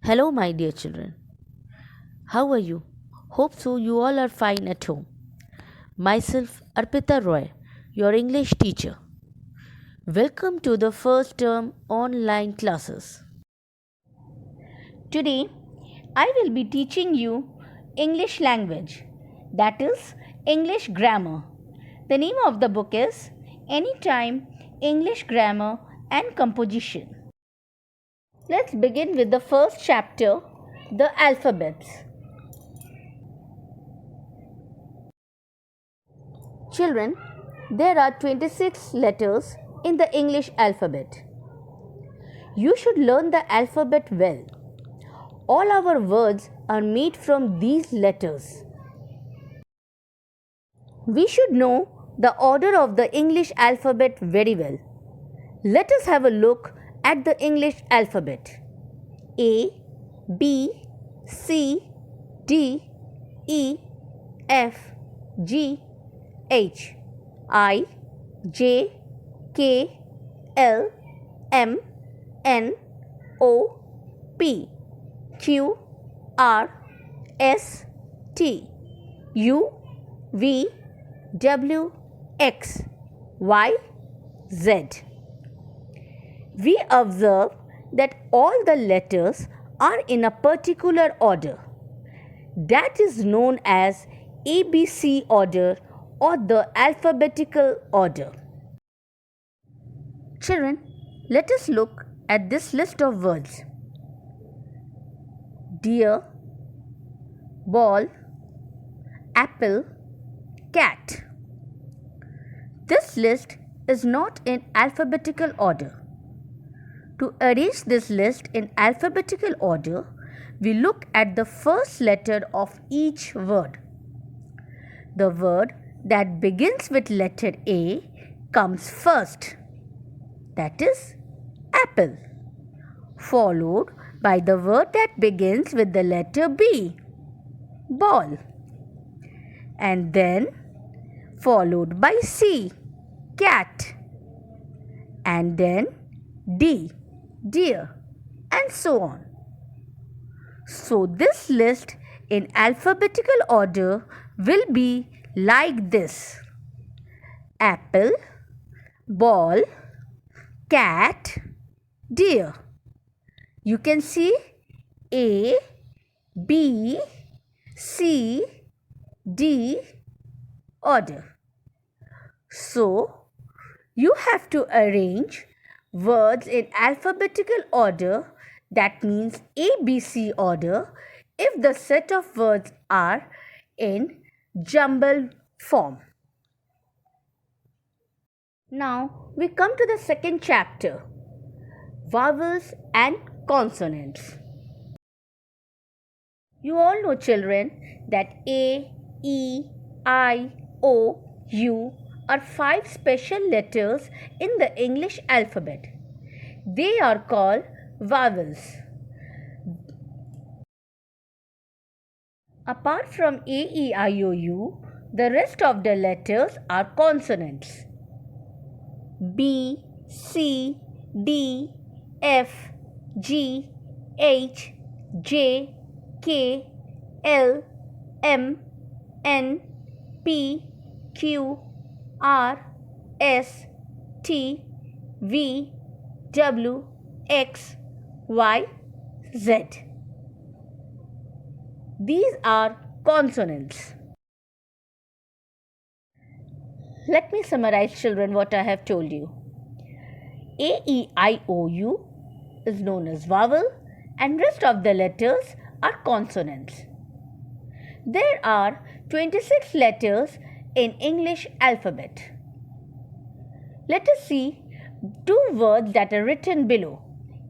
Hello, my dear children. How are you? Hope so you all are fine at home. Myself, Arpita Roy, your English teacher. Welcome to the first term online classes. Today, I will be teaching you English language, that is, English grammar. The name of the book is Anytime English Grammar and Composition. Let's begin with the first chapter, the alphabets. Children, there are 26 letters in the English alphabet. You should learn the alphabet well. All our words are made from these letters. We should know the order of the English alphabet very well. Let us have a look at the English alphabet. A, B, C, D, E, F, G, H, I, J, K, L, M, N, O, P, Q, R, S, T, U, V, W, X, Y, Z. We observe that all the letters are in a particular order. That is known as ABC order or the alphabetical order. Children, let us look at this list of words. Deer, ball, apple, cat. This list is not in alphabetical order. To arrange this list in alphabetical order, we look at the first letter of each word. The word that begins with letter A comes first, that is apple, followed by the word that begins with the letter B, ball, and then followed by C, cat, and then D, deer, and so on. So this list in alphabetical order will be like this: apple, ball, cat, deer. You can see A, B, C, D order. So you have to arrange words in alphabetical order, that means ABC order, if the set of words are in jumbled form. Now we come to the second chapter, vowels and consonants. You all know, children, that A, E, I, O, U are 5 special letters in the English alphabet. They are called vowels. Apart from A, E, I, O, U, the rest of the letters are consonants. B, C, D, F, G, H, J, K, L, M, N, P, Q, R, S, T, V, W, X, Y, Z. These are consonants. Let me summarize, children, what I have told you. A, E, I, O, U is known as vowel and rest of the letters are consonants. There are 26 letters in English alphabet. Let us see 2 words that are written below.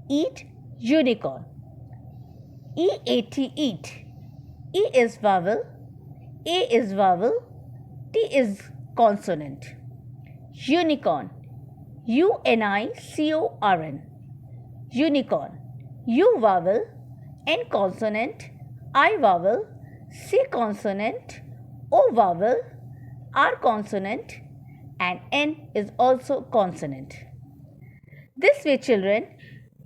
Eat, unicorn. E-A-T, eat. E is vowel, A is vowel, T is consonant. Unicorn. U-N-I-C-O-R-N. Unicorn. U vowel, N consonant, I vowel, C consonant, O vowel, R consonant, and N is also consonant. This way, children,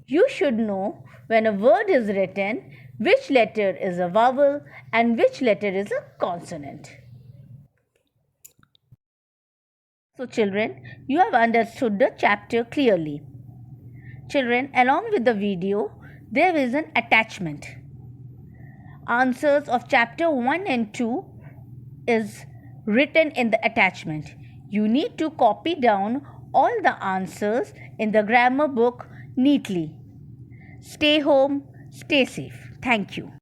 you should know when a word is written, which letter is a vowel and which letter is a consonant. So children, you have understood the chapter clearly. Children, along with the video, there is an attachment. Answers of chapter 1 and 2 is written in the attachment. You need to copy down all the answers in the grammar book neatly. Stay home, stay safe. Thank you.